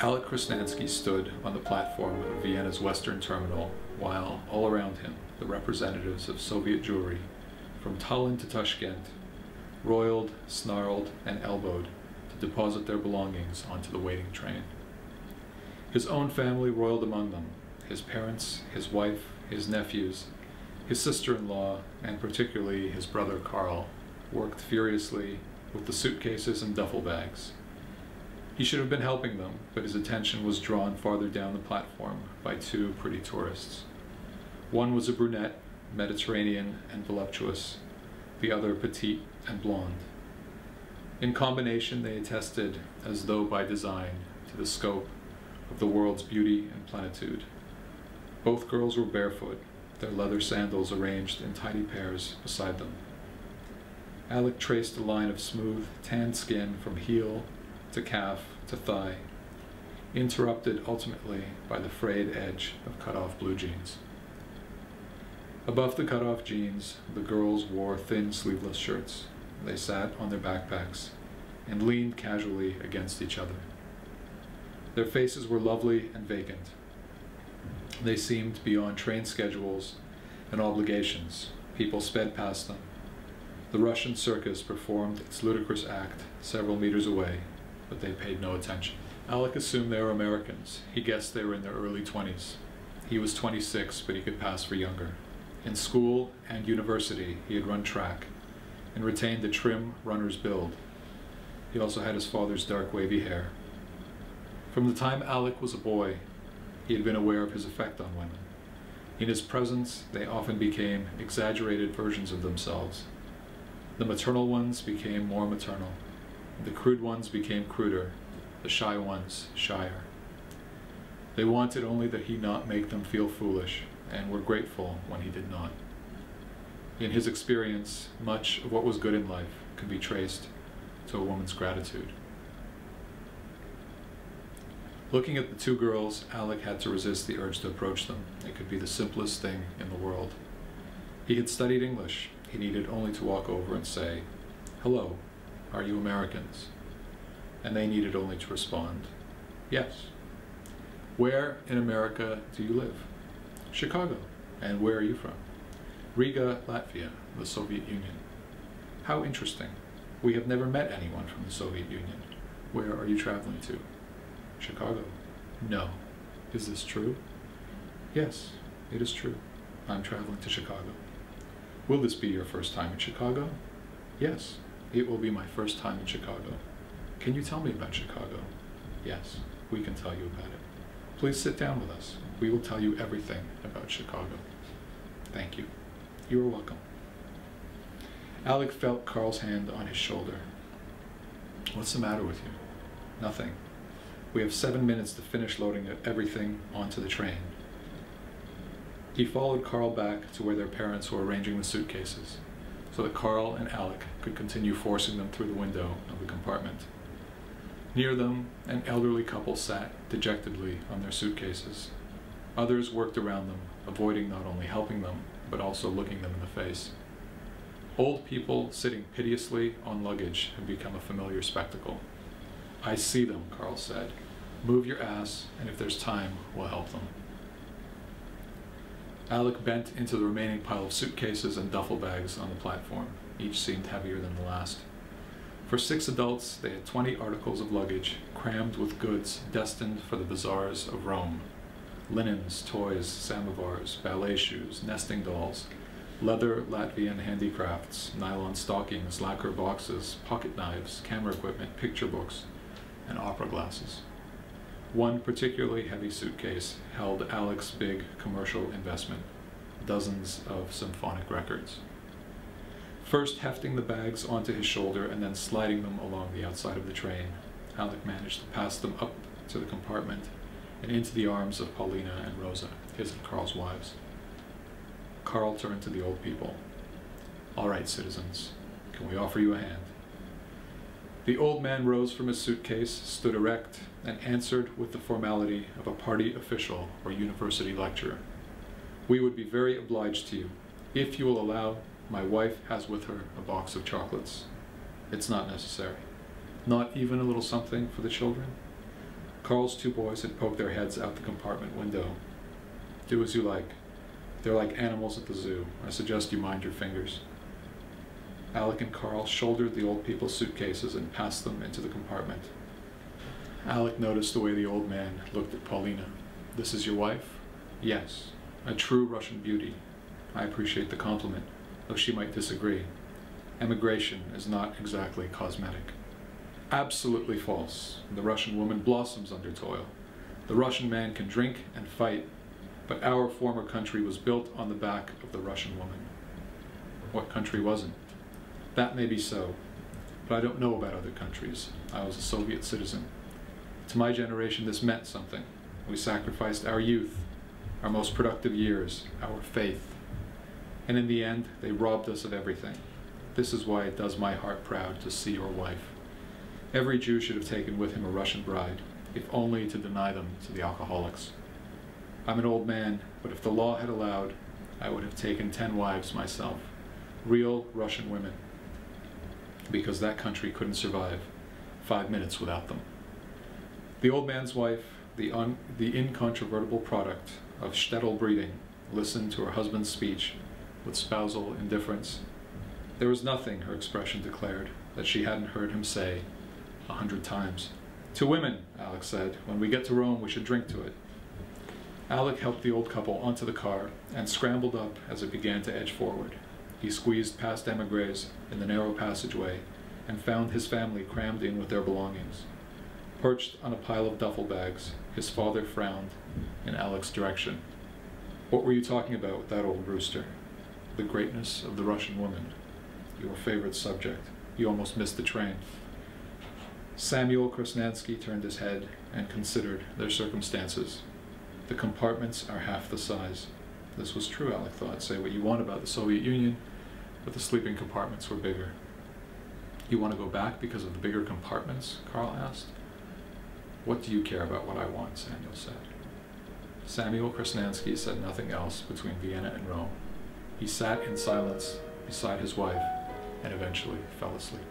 Alec Krasnansky stood on the platform of Vienna's Western Terminal, while all around him the representatives of Soviet Jewry, from Tallinn to Tashkent, roiled, snarled, and elbowed to deposit their belongings onto the waiting train. His own family roiled among them, his parents, his wife, his nephews, his sister-in-law, and particularly his brother Karl, worked furiously with the suitcases and duffel bags. He should have been helping them, but his attention was drawn farther down the platform by two pretty tourists. One was a brunette, Mediterranean and voluptuous, the other petite and blonde. In combination, they attested, as though by design, to the scope of the world's beauty and plenitude. Both girls were barefoot, their leather sandals arranged in tidy pairs beside them. Alec traced a line of smooth, tanned skin from heel to calf to thigh, interrupted ultimately by the frayed edge of cut-off blue jeans. Above the cut-off jeans, the girls wore thin sleeveless shirts. They sat on their backpacks and leaned casually against each other. Their faces were lovely and vacant. They seemed beyond train schedules and obligations. People sped past them. The Russian circus performed its ludicrous act several meters away, but they paid no attention. Alec assumed they were Americans. He guessed they were in their early 20s. He was 26, but he could pass for younger. In school and university, he had run track and retained a trim runner's build. He also had his father's dark wavy hair. From the time Alec was a boy, he had been aware of his effect on women. In his presence, they often became exaggerated versions of themselves. The maternal ones became more maternal. The crude ones became cruder, the shy ones shyer. They wanted only that he not make them feel foolish, and were grateful when he did not. In his experience, much of what was good in life could be traced to a woman's gratitude. Looking at the two girls, Alec had to resist the urge to approach them. It could be the simplest thing in the world. He had studied English. He needed only to walk over and say, "Hello, are you Americans?" And they needed only to respond, "Yes." "Where in America do you live?" "Chicago." "And where are you from?" "Riga, Latvia, the Soviet Union." "How interesting. We have never met anyone from the Soviet Union. Where are you traveling to?" "Chicago." "No. Is this true?" "Yes, it is true. I'm traveling to Chicago." "Will this be your first time in Chicago?" "Yes, it will be my first time in Chicago." "Can you tell me about Chicago?" "Yes, we can tell you about it. Please sit down with us. We will tell you everything about Chicago." "Thank you." "You are welcome." Alec felt Karl's hand on his shoulder. "What's the matter with you?" "Nothing. We have 7 minutes to finish loading everything onto the train." He followed Karl back to where their parents were arranging the suitcases, so that Karl and Alec could continue forcing them through the window of the compartment. Near them, an elderly couple sat dejectedly on their suitcases. Others worked around them, avoiding not only helping them, but also looking them in the face. Old people sitting piteously on luggage had become a familiar spectacle. "I see them," Karl said. "Move your ass, and if there's time, we'll help them." Alec bent into the remaining pile of suitcases and duffel bags on the platform. Each seemed heavier than the last. For 6 adults, they had 20 articles of luggage, crammed with goods destined for the bazaars of Rome. Linens, toys, samovars, ballet shoes, nesting dolls, leather Latvian handicrafts, nylon stockings, lacquer boxes, pocket knives, camera equipment, picture books, and opera glasses. One particularly heavy suitcase held Alec's big commercial investment, dozens of symphonic records. First hefting the bags onto his shoulder and then sliding them along the outside of the train, Alec managed to pass them up to the compartment and into the arms of Paulina and Rosa, his and Karl's wives. Karl turned to the old people. "All right, citizens, can we offer you a hand?" The old man rose from his suitcase, stood erect, and answered with the formality of a party official or university lecturer. "We would be very obliged to you. If you will allow, my wife has with her a box of chocolates." "It's not necessary." "Not even a little something for the children?" Carl's two boys had poked their heads out the compartment window. Do as you like. They're like animals at the zoo. I suggest you mind your fingers. Alec and Carl shouldered the old people's suitcases and passed them into the compartment. Alec noticed the way the old man looked at Paulina. This is your wife? Yes. A true Russian beauty. I appreciate the compliment, though she might disagree. Emigration is not exactly cosmetic. Absolutely false. The Russian woman blossoms under toil. The Russian man can drink and fight, but our former country was built on the back of the Russian woman. What country wasn't? That may be so, but I don't know about other countries. I was a Soviet citizen. To my generation, this meant something. We sacrificed our youth, our most productive years, our faith. And in the end, they robbed us of everything. This is why it does my heart proud to see your wife. Every Jew should have taken with him a Russian bride, if only to deny them to the alcoholics. I'm an old man, but if the law had allowed, I would have taken 10 wives myself, real Russian women, because that country couldn't survive 5 minutes without them. The old man's wife, the incontrovertible product of shtetl breeding, listened to her husband's speech with spousal indifference. There was nothing, her expression declared, that she hadn't heard him say 100 times. To women, Alec said, when we get to Rome, we should drink to it. Alec helped the old couple onto the car and scrambled up as it began to edge forward. He squeezed past emigres in the narrow passageway and found his family crammed in with their belongings. Perched on a pile of duffel bags, his father frowned in Alec's direction. What were you talking about with that old rooster? The greatness of the Russian woman. Your favorite subject. You almost missed the train. Samuel Krasnansky turned his head and considered their circumstances. The compartments are half the size. This was true, Alec thought. Say what you want about the Soviet Union, but the sleeping compartments were bigger. You want to go back because of the bigger compartments? Carl asked. What do you care about what I want? Samuel said. Samuel Krasnansky said nothing else between Vienna and Rome. He sat in silence beside his wife and eventually fell asleep.